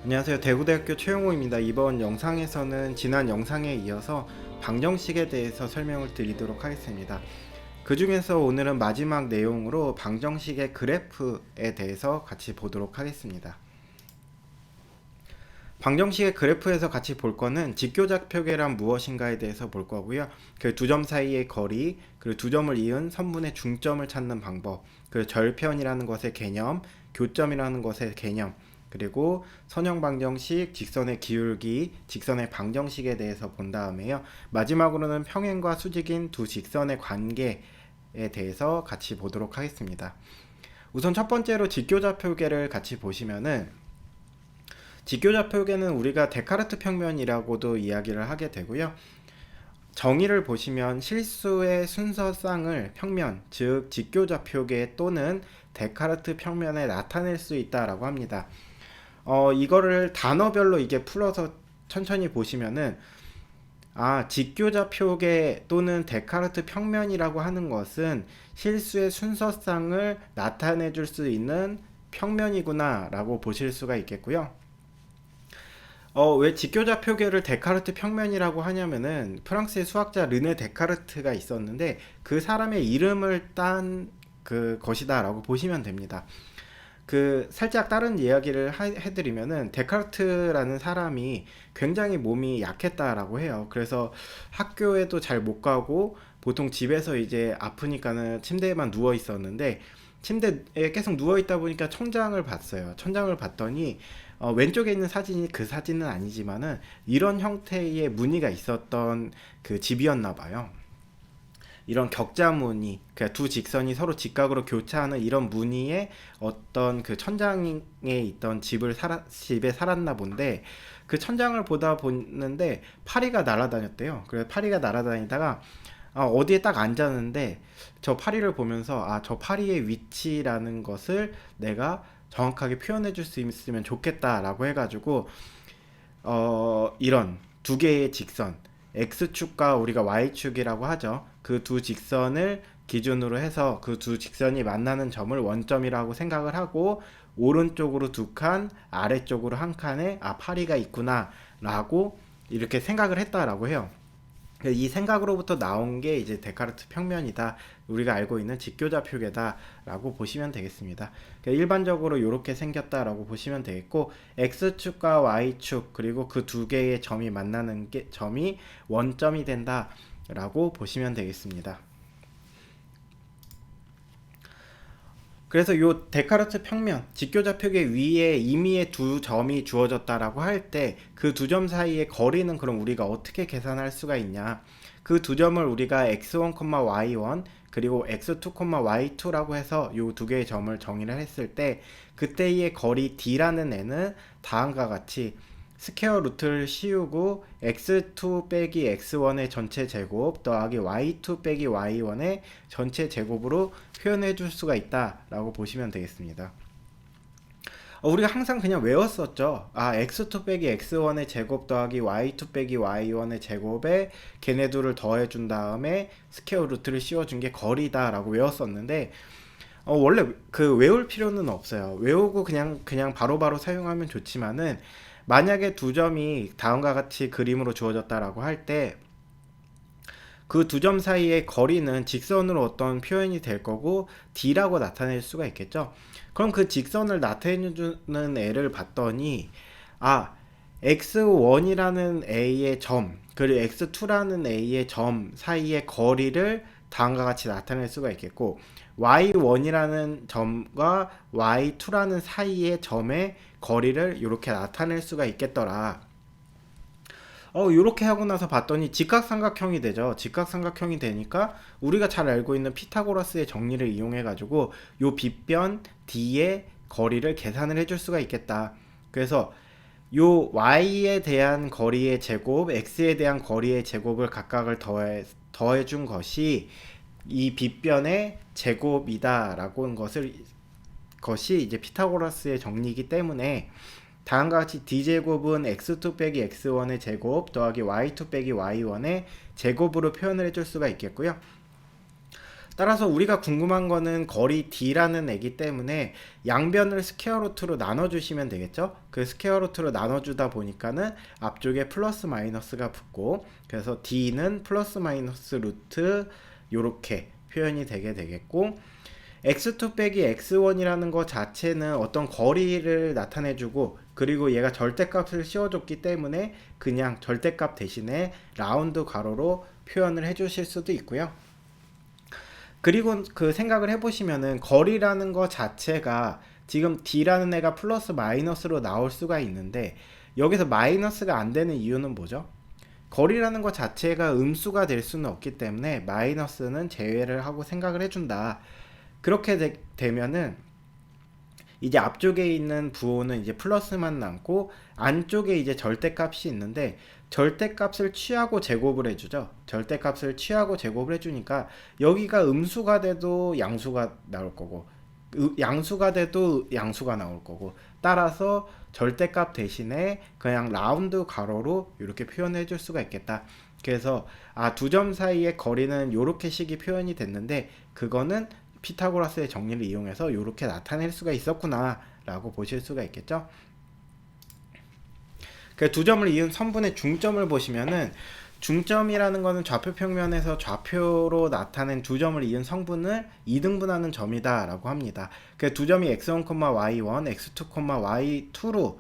안녕하세요. 대구대학교 최용호입니다. 이번 영상에서는 지난 영상에 이어서 방정식에 대해서 설명을 드리도록 하겠습니다. 그 중에서 오늘은 마지막 내용으로 방정식의 그래프에 대해서 같이 보도록 하겠습니다. 방정식의 그래프에서 같이 볼 거는 직교좌표계란 무엇인가에 대해서 볼 거고요. 그 두 점 사이의 거리, 그리고 두 점을 이은 선분의 중점을 찾는 방법, 그 절편이라는 것의 개념, 교점이라는 것의 개념, 그리고 선형 방정식, 직선의 기울기, 직선의 방정식에 대해서 본 다음에요. 마지막으로는 평행과 수직인 두 직선의 관계에 대해서 같이 보도록 하겠습니다. 우선 첫 번째로 직교좌표계를 같이 보시면은 직교좌표계는 우리가 데카르트 평면이라고도 이야기를 하게 되고요. 정의를 보시면 실수의 순서쌍을 평면, 즉 직교좌표계 또는 데카르트 평면에 나타낼 수 있다라고 합니다. 이거를 단어별로 이게 풀어서 천천히 보시면은 직교좌표계 또는 데카르트 평면이라고 하는 것은 실수의 순서쌍을 나타내 줄 수 있는 평면이구나 라고 보실 수가 있겠고요. 왜 직교좌표계를 데카르트 평면이라고 하냐면은 프랑스의 수학자 르네 데카르트가 있었는데 그 사람의 이름을 딴 그 것이다라고 보시면 됩니다. 그 살짝 다른 이야기를 해드리면은 데카르트라는 사람이 굉장히 몸이 약했다라고 해요. 그래서 학교에도 잘 못 가고 보통 집에서 이제 아프니까는 침대에만 누워 있었는데 침대에 계속 누워 있다 보니까 천장을 봤어요. 천장을 봤더니 왼쪽에 있는 사진이 그 사진은 아니지만은 이런 형태의 무늬가 있었던 그 집이었나 봐요. 이런 격자 무늬, 그러니까 두 직선이 서로 직각으로 교차하는 이런 무늬의 어떤 그 천장에 있던 집에 살았나 본데 그 천장을 보다 보는데 파리가 날아다녔대요. 그래서 파리가 날아다니다가 어디에 딱 앉았는데 저 파리를 보면서 저 파리의 위치라는 것을 내가 정확하게 표현해 줄 수 있으면 좋겠다라고 해가지고 이런 두 개의 직선 x축과 우리가 y축이라고 하죠. 그 두 직선을 기준으로 해서 그 두 직선이 만나는 점을 원점이라고 생각을 하고 오른쪽으로 두 칸, 아래쪽으로 한 칸에 파리가 있구나 라고 이렇게 생각을 했다라고 해요. 이 생각으로부터 나온 게 이제 데카르트 평면이다. 우리가 알고 있는 직교좌표계다라고 보시면 되겠습니다. 일반적으로 이렇게 생겼다라고 보시면 되겠고 x축과 y축 그리고 그 두 개의 점이 만나는 게 점이 원점이 된다라고 보시면 되겠습니다. 그래서 이 데카르트 평면, 직교좌표계 위에 임의의 두 점이 주어졌다라고 할 때 그 두 점 사이의 거리는 그럼 우리가 어떻게 계산할 수가 있냐? 그 두 점을 우리가 x1, y1 그리고 x2, y2라고 해서 이 두 개의 점을 정의를 했을 때 그때의 거리 d라는 애는 다음과 같이 스퀘어 루트를 씌우고 x2 빼기 x1의 전체 제곱 더하기 y2 빼기 y1의 전체 제곱으로 표현해 줄 수가 있다라고 보시면 되겠습니다. 우리가 항상 그냥 외웠었죠. x2 빼기 x1의 제곱 더하기 y2 빼기 y1의 제곱에 걔네 둘을 더해 준 다음에 스퀘어 루트를 씌워 준 게 거리다라고 외웠었는데 원래 그 외울 필요는 없어요. 외우고 그냥 바로바로 사용하면 좋지만은 만약에 두 점이 다음과 같이 그림으로 주어졌다라고 할 때 그 두 점 사이의 거리는 직선으로 어떤 표현이 될 거고 d라고 나타낼 수가 있겠죠. 그럼 그 직선을 나타내주는 애를 봤더니 x1이라는 a의 점 그리고 x2라는 a의 점 사이의 거리를 다음과 같이 나타낼 수가 있겠고 y1이라는 점과 y2라는 사이의 점의 거리를 이렇게 나타낼 수가 있겠더라. 이렇게 하고 나서 봤더니 직각삼각형이 되죠. 직각삼각형이 되니까 우리가 잘 알고 있는 피타고라스의 정리를 이용해 가지고 요 빗변 D의 거리를 계산을 해줄 수가 있겠다. 그래서 요 y에 대한 거리의 제곱, x에 대한 거리의 제곱을 각각을 더해 준 것이 이 빗변의 제곱이다라고 하는 것이 이제 피타고라스의 정리이기 때문에 다음과 같이 d제곱은 x2 빼기 x1의 제곱 더하기 y2 빼기 y1의 제곱으로 표현을 해줄 수가 있겠고요. 따라서 우리가 궁금한 거는 거리 d라는 애기 때문에 양변을 스퀘어 루트로 나눠주시면 되겠죠. 그 스퀘어 루트로 나눠주다 보니까는 앞쪽에 플러스 마이너스가 붙고, 그래서 d는 플러스 마이너스 루트 요렇게 표현이 되게 되겠고, x2 빼기 x1이라는 거 자체는 어떤 거리를 나타내주고, 그리고 얘가 절대값을 씌워줬기 때문에 그냥 절대값 대신에 라운드 괄호로 표현을 해주실 수도 있고요. 그리고 그 생각을 해보시면은 거리라는 거 자체가 지금 d라는 애가 플러스 마이너스로 나올 수가 있는데, 여기서 마이너스가 안 되는 이유는 뭐죠? 거리라는 것 자체가 음수가 될 수는 없기 때문에 마이너스는 제외를 하고 생각을 해준다. 그렇게 되면은 이제 앞쪽에 있는 부호는 이제 플러스만 남고, 안쪽에 이제 절대값이 있는데 절대값을 취하고 제곱을 해주죠. 절대값을 취하고 제곱을 해주니까 여기가 음수가 돼도 양수가 나올 거고, 양수가 돼도 양수가 나올 거고, 따라서 절대값 대신에 그냥 라운드 괄호로 이렇게 표현해 줄 수가 있겠다. 그래서 두 점 사이의 거리는 이렇게 식이 표현이 됐는데, 그거는 피타고라스의 정리를 이용해서 이렇게 나타낼 수가 있었구나 라고 보실 수가 있겠죠. 그 두 점을 이은 선분의 중점을 보시면은, 중점이라는 것은 좌표 평면에서 좌표로 나타낸 두 점을 이은 성분을 2등분하는 점이다 라고 합니다. 그 두 점이 x1, y1, x2, y2로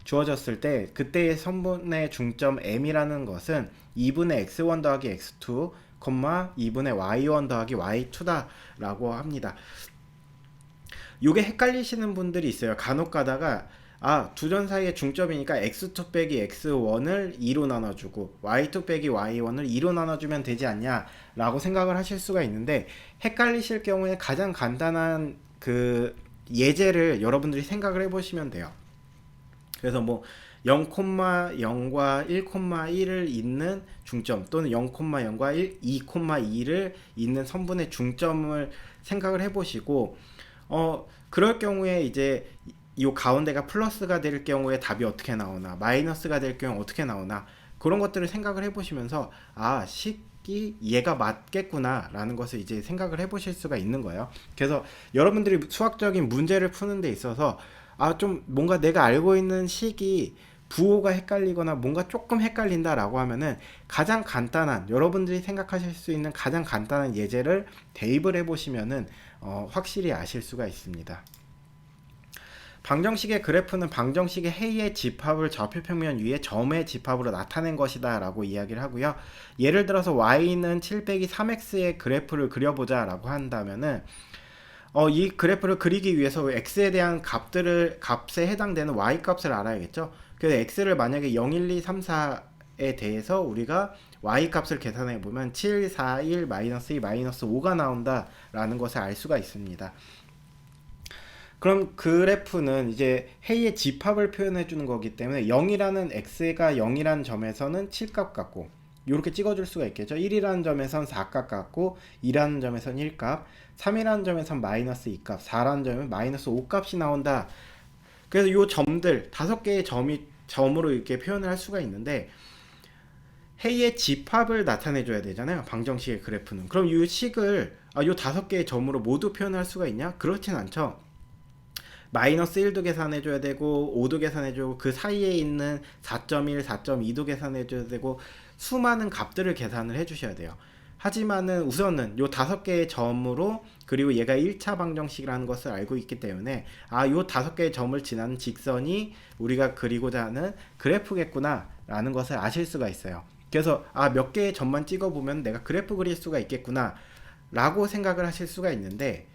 주어졌을 때 그때의 선분의 중점 m이라는 것은 2분의 x1 더하기 x2, 2분의 y1 더하기 y2다 라고 합니다. 요게 헷갈리시는 분들이 있어요. 간혹 가다가 두 점 사이의 중점이니까 x2 빼기 x1을 2로 나눠주고 y2 빼기 y1을 2로 나눠주면 되지 않냐 라고 생각을 하실 수가 있는데, 헷갈리실 경우에 가장 간단한 그 예제를 여러분들이 생각을 해보시면 돼요. 그래서 뭐 0,0과 1,1을 잇는 중점, 또는 0,0과 2,2를 잇는 선분의 중점을 생각을 해보시고, 그럴 경우에 이제 이 가운데가 플러스가 될 경우에 답이 어떻게 나오나, 마이너스가 될 경우에 어떻게 나오나, 그런 것들을 생각을 해보시면서 식이 얘가 맞겠구나 라는 것을 이제 생각을 해보실 수가 있는 거예요. 그래서 여러분들이 수학적인 문제를 푸는 데 있어서 좀 뭔가 내가 알고 있는 식이 부호가 헷갈리거나 뭔가 조금 헷갈린다 라고 하면은, 가장 간단한, 여러분들이 생각하실 수 있는 가장 간단한 예제를 대입을 해보시면은 확실히 아실 수가 있습니다. 방정식의 그래프는 방정식의 해의 집합을 좌표평면 위에 점의 집합으로 나타낸 것이다 라고 이야기를 하고요. 예를 들어서 y는 7 빼기 3x의 그래프를 그려보자 라고 한다면은, 이 그래프를 그리기 위해서 x에 대한 값에 해당되는 y 값을 알아야겠죠. 그래서 x를 만약에 0, 1, 2, 3, 4에 대해서 우리가 y 값을 계산해 보면 7, 4, 1, 마이너스 2, 마이너스 5가 나온다 라는 것을 알 수가 있습니다. 그럼 그래프는 이제 해의 집합을 표현해 주는 거기 때문에 0이라는 x가 0이라는 점에서는 7값 같고, 이렇게 찍어줄 수가 있겠죠. 1이라는 점에선 4값 같고, 2라는 점에선 1값, 3이라는 점에선 마이너스 2값, 4라는 점은 마이너스 5값이 나온다. 그래서 이 점들 5개의 점으로 이렇게 표현을 할 수가 있는데, 해의 집합을 나타내 줘야 되잖아요, 방정식의 그래프는. 그럼 이 식을 이 5개의 점으로 모두 표현할 수가 있냐? 그렇진 않죠. 마이너스 1도 계산해줘야 되고 5도 계산해주고 그 사이에 있는 4.1, 4.2도 계산해줘야 되고 수많은 값들을 계산을 해주셔야 돼요. 하지만은 우선은 요 5개의 점으로, 그리고 얘가 1차 방정식이라는 것을 알고 있기 때문에 요 5개의 점을 지나는 직선이 우리가 그리고자 하는 그래프겠구나 라는 것을 아실 수가 있어요. 그래서 몇 개의 점만 찍어보면 내가 그래프 그릴 수가 있겠구나 라고 생각을 하실 수가 있는데,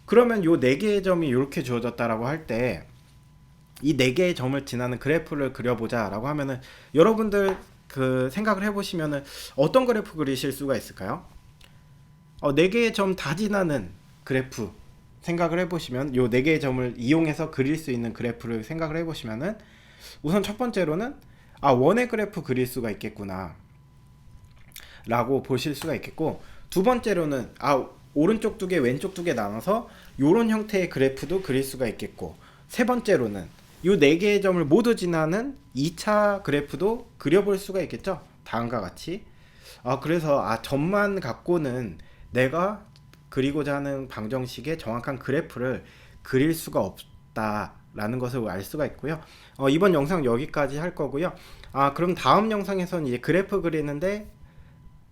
그러면 요 4개의 점이 이렇게 주어졌다라고 할 때 이 4개의 점을 지나는 그래프를 그려보자 라고 하면은, 여러분들 그 생각을 해보시면은 어떤 그래프 그리실 수가 있을까요? 4개의 점 다 지나는 그래프 생각을 해보시면, 요 4개의 점을 이용해서 그릴 수 있는 그래프를 생각을 해보시면은, 우선 첫 번째로는 원의 그래프 그릴 수가 있겠구나 라고 보실 수가 있겠고, 두 번째로는 오른쪽 2개 왼쪽 2개 나눠서 요런 형태의 그래프도 그릴 수가 있겠고, 세 번째로는 요 4개의 점을 모두 지나는 2차 그래프도 그려볼 수가 있겠죠. 다음과 같이. 그래서 점만 갖고는 내가 그리고자 하는 방정식의 정확한 그래프를 그릴 수가 없다라는 것을 알 수가 있고요. 이번 영상 여기까지 할 거고요. 그럼 다음 영상에서는 이제 그래프 그리는데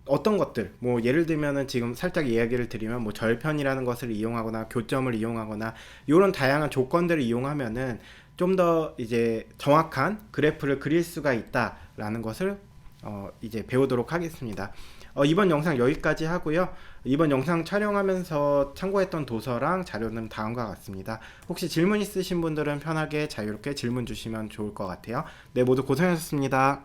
어떤 것들, 뭐 예를 들면은 지금 살짝 이야기를 드리면 뭐 절편이라는 것을 이용하거나 교점을 이용하거나 이런 다양한 조건들을 이용하면은 좀 더 이제 정확한 그래프를 그릴 수가 있다라는 것을 이제 배우도록 하겠습니다. 이번 영상 여기까지 하고요. 이번 영상 촬영하면서 참고했던 도서랑 자료는 다음과 같습니다. 혹시 질문 있으신 분들은 편하게 자유롭게 질문 주시면 좋을 것 같아요. 네, 모두 고생하셨습니다.